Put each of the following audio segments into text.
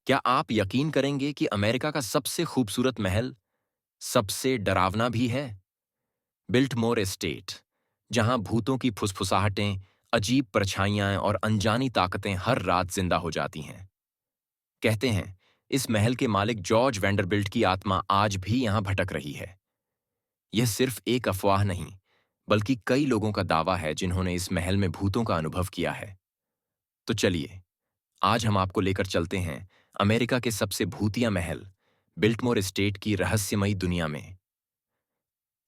क्या आप यकीन करेंगे कि अमेरिका का सबसे खूबसूरत महल सबसे डरावना भी है? बिल्टमोर एस्टेट, जहां भूतों की फुसफुसाहटें, अजीब परछाइयां और अनजानी ताकतें हर रात जिंदा हो जाती हैं। कहते हैं इस महल के मालिक जॉर्ज वैंडरबिल्ट की आत्मा आज भी यहां भटक रही है। यह सिर्फ एक अफवाह नहीं, बल्कि कई लोगों का दावा है जिन्होंने इस महल में भूतों का अनुभव किया है। तो चलिए, आज हम आपको लेकर चलते हैं अमेरिका के सबसे भूतिया महल बिल्टमोर एस्टेट की रहस्यमयी दुनिया में।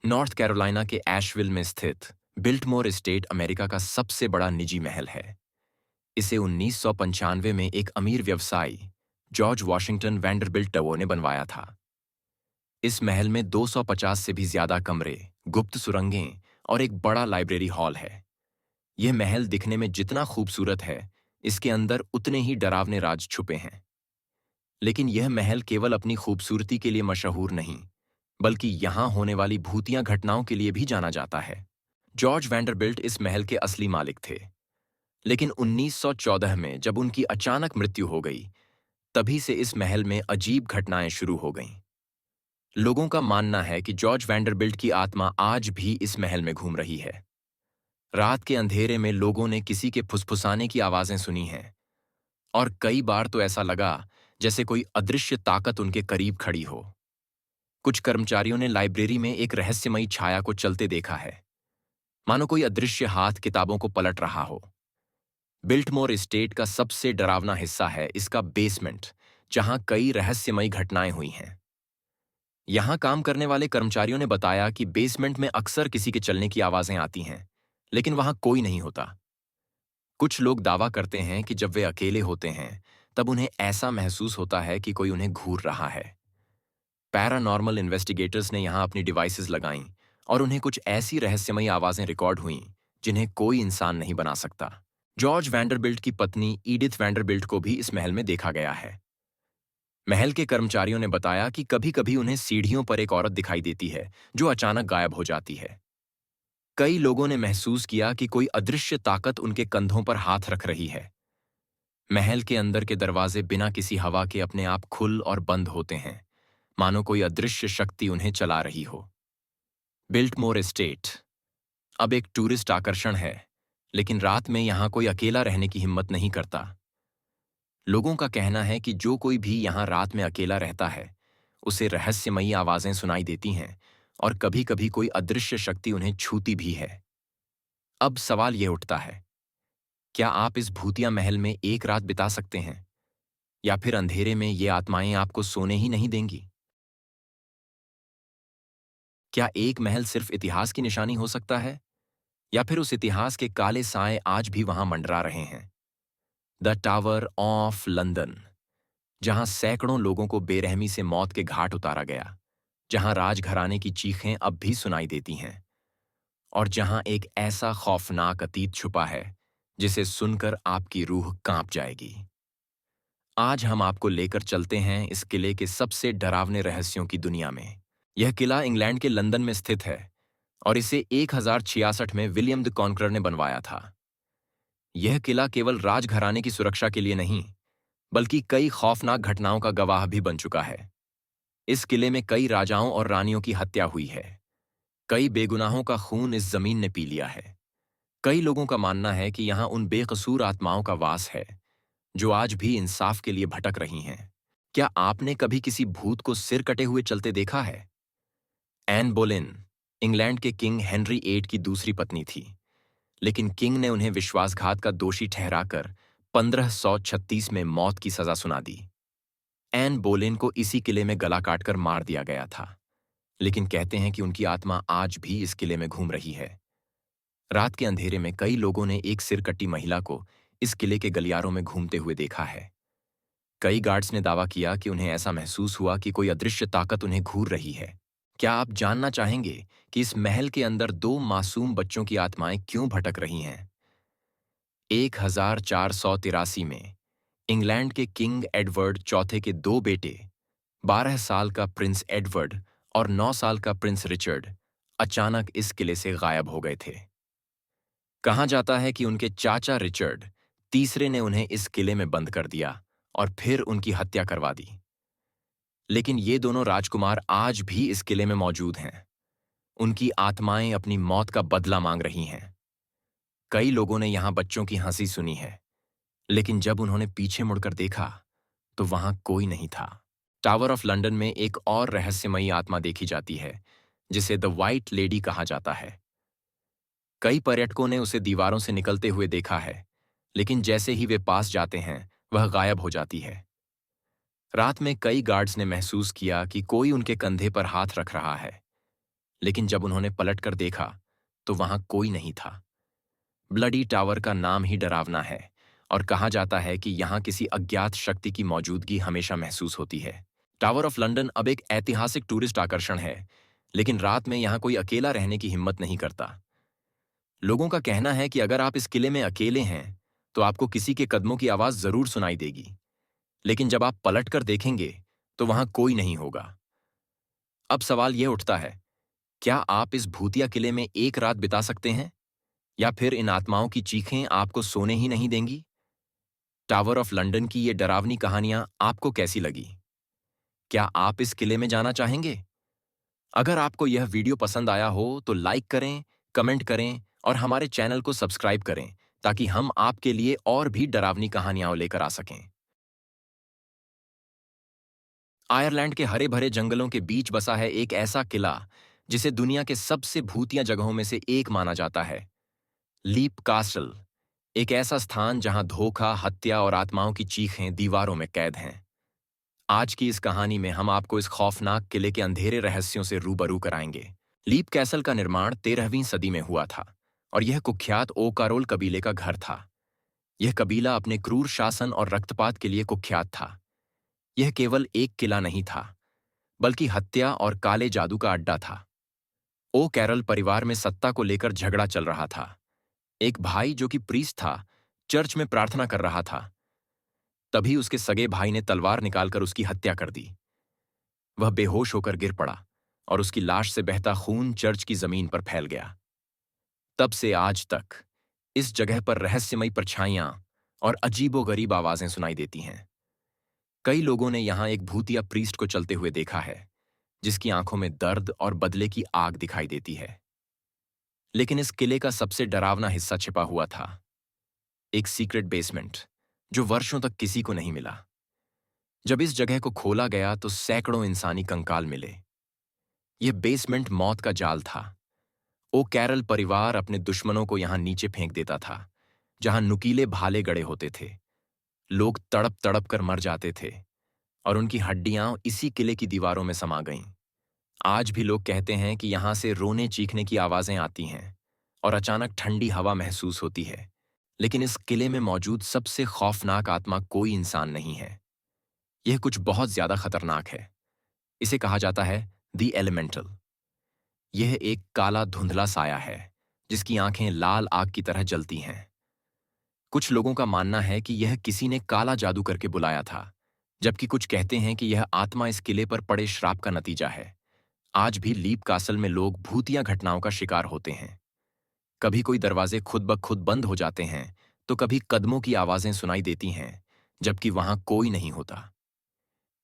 नॉर्थ कैरोलिना के एशविल में स्थित बिल्टमोर एस्टेट अमेरिका का सबसे बड़ा निजी महल है। इसे 1995 में एक अमीर व्यवसायी जॉर्ज वॉशिंगटन वैंडरबिल्ट टवो ने बनवाया था। इस महल में 250 से भी ज्यादा कमरे, गुप्त सुरंगें और एक बड़ा लाइब्रेरी हॉल है। यह महल दिखने में जितना खूबसूरत है, इसके अंदर उतने ही डरावने राज छुपे हैं। लेकिन यह महल केवल अपनी खूबसूरती के लिए मशहूर नहीं, बल्कि यहां होने वाली भूतिया घटनाओं के लिए भी जाना जाता है। जॉर्ज वैंडरबिल्ट इस महल के असली मालिक थे, लेकिन 1914 में जब उनकी अचानक मृत्यु हो गई, तभी से इस महल में अजीब घटनाएं शुरू हो गईं। लोगों का मानना है कि जॉर्ज वैंडरबिल्ट की आत्मा आज भी इस महल में घूम रही है। रात के अंधेरे में लोगों ने किसी के फुसफुसाने की आवाजें सुनी हैं, और कई बार तो ऐसा लगा जैसे कोई अदृश्य ताकत उनके करीब खड़ी हो। कुछ कर्मचारियों ने लाइब्रेरी में एक रहस्यमयी छाया को चलते देखा है, मानो कोई अदृश्य हाथ किताबों को पलट रहा हो। बिल्टमोर एस्टेट का सबसे डरावना हिस्सा है इसका बेसमेंट, जहां कई रहस्यमयी घटनाएं हुई हैं। यहां काम करने वाले कर्मचारियों ने बताया कि बेसमेंट में अक्सर किसी के चलने की आवाजें आती हैं, लेकिन वहां कोई नहीं होता। कुछ लोग दावा करते हैं कि जब वे अकेले होते हैं, तब उन्हें ऐसा महसूस होता है कि कोई उन्हें घूर रहा है। पैरानॉर्मल इन्वेस्टिगेटर्स ने यहां अपनी डिवाइसेस लगाईं, और उन्हें कुछ ऐसी रहस्यमयी आवाजें रिकॉर्ड हुईं जिन्हें कोई इंसान नहीं बना सकता। जॉर्ज वैंडरबिल्ट की पत्नी ईडिथ वैंडरबिल्ट को भी इस महल में देखा गया है। महल के कर्मचारियों ने बताया कि कभी-कभी उन्हें सीढ़ियों पर एक औरत दिखाई देती है जो अचानक गायब हो जाती है। कई लोगों ने महसूस किया कि कोई अदृश्य ताकत उनके कंधों पर हाथ रख रही है। महल के अंदर के दरवाजे बिना किसी हवा के अपने आप खुल और बंद होते हैं, मानो कोई अदृश्य शक्ति उन्हें चला रही हो। बिल्टमोर एस्टेट अब एक टूरिस्ट आकर्षण है, लेकिन रात में यहां कोई अकेला रहने की हिम्मत नहीं करता। लोगों का कहना है कि जो कोई भी यहां रात में अकेला रहता है, उसे रहस्यमयी आवाजें सुनाई देती हैं, और कभी-कभी कोई अदृश्य शक्ति उन्हें छूती भी है। अब सवाल यह उठता है, क्या आप इस भूतिया महल में एक रात बिता सकते हैं, या फिर अंधेरे में ये आत्माएं आपको सोने ही नहीं देंगी? क्या एक महल सिर्फ इतिहास की निशानी हो सकता है, या फिर उस इतिहास के काले साए आज भी वहां मंडरा रहे हैं? द टावर ऑफ लंदन, जहां सैकड़ों लोगों को बेरहमी से मौत के घाट उतारा गया, जहां राजघराने की चीखें अब भी सुनाई देती हैं, और जहां एक ऐसा खौफनाक अतीत छुपा है जिसे सुनकर आपकी रूह कांप जाएगी। आज हम आपको लेकर चलते हैं इस किले के सबसे डरावने रहस्यों की दुनिया में। यह किला इंग्लैंड के लंदन में स्थित है, और इसे 1066 में विलियम द कॉन्करर ने बनवाया था। यह किला केवल राजघराने की सुरक्षा के लिए नहीं, बल्कि कई खौफनाक घटनाओं का गवाह भी बन चुका है। इस किले में कई राजाओं और रानियों की हत्या हुई है। कई बेगुनाहों का खून इस जमीन ने पी लिया है। कई लोगों का मानना है कि यहाँ उन बेकसूर आत्माओं का वास है जो आज भी इंसाफ के लिए भटक रही हैं। क्या आपने कभी किसी भूत को सिर कटे हुए चलते देखा है? एन बोलेन इंग्लैंड के किंग हेनरी 8 की दूसरी पत्नी थी, लेकिन किंग ने उन्हें विश्वासघात का दोषी ठहराकर 1536 में मौत की सजा सुना दी। एन बोलेन को इसी किले में गला काटकर मार दिया गया था, लेकिन कहते हैं कि उनकी आत्मा आज भी इस किले में घूम रही है। रात के अंधेरे में कई लोगों ने एक सिरकटी महिला को इस किले के गलियारों में घूमते हुए देखा है। कई गार्ड्स ने दावा किया कि उन्हें ऐसा महसूस हुआ कि कोई अदृश्य ताकत उन्हें घूर रही है। क्या आप जानना चाहेंगे कि इस महल के अंदर दो मासूम बच्चों की आत्माएं क्यों भटक रही हैं? 1483 में इंग्लैंड के किंग एडवर्ड चौथे के दो बेटे, 12 साल का प्रिंस एडवर्ड और 9 साल का प्रिंस रिचर्ड, अचानक इस किले से गायब हो गए थे। कहा जाता है कि उनके चाचा रिचर्ड तीसरे ने उन्हें इस किले में बंद कर दिया और फिर उनकी हत्या करवा दी। लेकिन ये दोनों राजकुमार आज भी इस किले में मौजूद हैं। उनकी आत्माएं अपनी मौत का बदला मांग रही हैं। कई लोगों ने यहां बच्चों की हंसी सुनी है, लेकिन जब उन्होंने पीछे मुड़कर देखा तो वहां कोई नहीं था। टावर ऑफ लंदन में एक और रहस्यमयी आत्मा देखी जाती है, जिसे द व्हाइट लेडी कहा जाता है। कई पर्यटकों ने उसे दीवारों से निकलते हुए देखा है, लेकिन जैसे ही वे पास जाते हैं वह गायब हो जाती है। रात में कई गार्ड्स ने महसूस किया कि कोई उनके कंधे पर हाथ रख रहा है, लेकिन जब उन्होंने पलटकर देखा तो वहां कोई नहीं था। ब्लडी टावर का नाम ही डरावना है और कहा जाता है कि यहां किसी अज्ञात शक्ति की मौजूदगी हमेशा महसूस होती है। टावर ऑफ लंदन अब एक ऐतिहासिक टूरिस्ट आकर्षण है, लेकिन रात में यहां कोई अकेला रहने की हिम्मत नहीं करता। लोगों का कहना है कि अगर आप इस किले में अकेले हैं तो आपको किसी के कदमों की आवाज जरूर सुनाई देगी, लेकिन जब आप पलटकर देखेंगे तो वहां कोई नहीं होगा। अब सवाल यह उठता है, क्या आप इस भूतिया किले में एक रात बिता सकते हैं, या फिर इन आत्माओं की चीखें आपको सोने ही नहीं देंगी? टावर ऑफ लंदन की ये डरावनी कहानियां आपको कैसी लगी? क्या आप इस किले में जाना चाहेंगे? अगर आपको यह वीडियो पसंद आया हो तो लाइक करें, कमेंट करें और हमारे चैनल को सब्सक्राइब करें, ताकि हम आपके लिए और भी डरावनी कहानियां लेकर आ सकें। आयरलैंड के हरे भरे जंगलों के बीच बसा है एक ऐसा किला जिसे दुनिया के सबसे भूतिया जगहों में से एक माना जाता है। लीप कास्टल, एक ऐसा स्थान जहां धोखा, हत्या और आत्माओं की चीखें दीवारों में कैद हैं। आज की इस कहानी में हम आपको इस खौफनाक किले के अंधेरे रहस्यों से रूबरू कराएंगे। लीप कैसल का निर्माण 13वीं सदी में हुआ था और यह कुख्यात ओकारोल कबीले का घर था। यह कबीला अपने क्रूर शासन और रक्तपात के लिए कुख्यात था। यह केवल एक किला नहीं था, बल्कि हत्या और काले जादू का अड्डा था। ओ कैरल परिवार में सत्ता को लेकर झगड़ा चल रहा था। एक भाई जो कि प्रीस्ट था, चर्च में प्रार्थना कर रहा था। तभी उसके सगे भाई ने तलवार निकालकर उसकी हत्या कर दी। वह बेहोश होकर गिर पड़ा और उसकी लाश से बहता खून चर्च की जमीन पर फैल गया। तब से आज तक इस जगह पर रहस्यमयी परछाइयां और अजीबोगरीब आवाजें सुनाई देती हैं। कई लोगों ने यहां एक भूतिया प्रीस्ट को चलते हुए देखा है, जिसकी आंखों में दर्द और बदले की आग दिखाई देती है। लेकिन इस किले का सबसे डरावना हिस्सा छिपा हुआ था, एक सीक्रेट बेसमेंट जो वर्षों तक किसी को नहीं मिला। जब इस जगह को खोला गया तो सैकड़ों इंसानी कंकाल मिले। यह बेसमेंट मौत का जाल था। ओ कैरल परिवार अपने दुश्मनों को यहां नीचे फेंक देता था, जहां नुकीले भाले गड़े होते थे। लोग तड़प तड़प कर मर जाते थे और उनकी हड्डियां इसी किले की दीवारों में समा गईं। आज भी लोग कहते हैं कि यहां से रोने चीखने की आवाजें आती हैं और अचानक ठंडी हवा महसूस होती है। लेकिन इस किले में मौजूद सबसे खौफनाक आत्मा कोई इंसान नहीं है। यह कुछ बहुत ज्यादा खतरनाक है। इसे कहा जाता है द एलिमेंटल। यह एक काला धुंधला साया है, जिसकी आंखें लाल आग की तरह जलती हैं। कुछ लोगों का मानना है कि यह किसी ने काला जादू करके बुलाया था, जबकि कुछ कहते हैं कि यह आत्मा इस किले पर पड़े श्राप का नतीजा है। आज भी लीप कासल में लोग भूतिया घटनाओं का शिकार होते हैं। कभी कोई दरवाजे खुद ब खुद बंद हो जाते हैं, तो कभी कदमों की आवाजें सुनाई देती हैं, जबकि वहां कोई नहीं होता।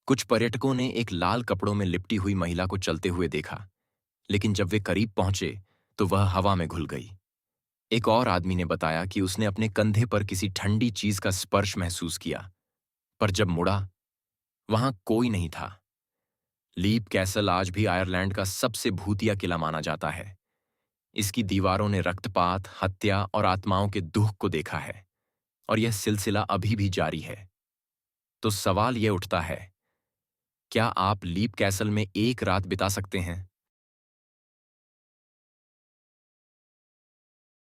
कुछ पर्यटकों ने एक लाल कपड़ों में लिपटी हुई महिला को चलते हुए देखा, लेकिन जब वे करीब पहुंचे तो वह हवा में घुल गई। एक और आदमी ने बताया कि उसने अपने कंधे पर किसी ठंडी चीज का स्पर्श महसूस किया, पर जब मुड़ा वहां कोई नहीं था। लीप कैसल आज भी आयरलैंड का सबसे भूतिया किला माना जाता है। इसकी दीवारों ने रक्तपात, हत्या और आत्माओं के दुख को देखा है, और यह सिलसिला अभी भी जारी है। तो सवाल यह उठता है, क्या आप लीप कैसल में एक रात बिता सकते हैं?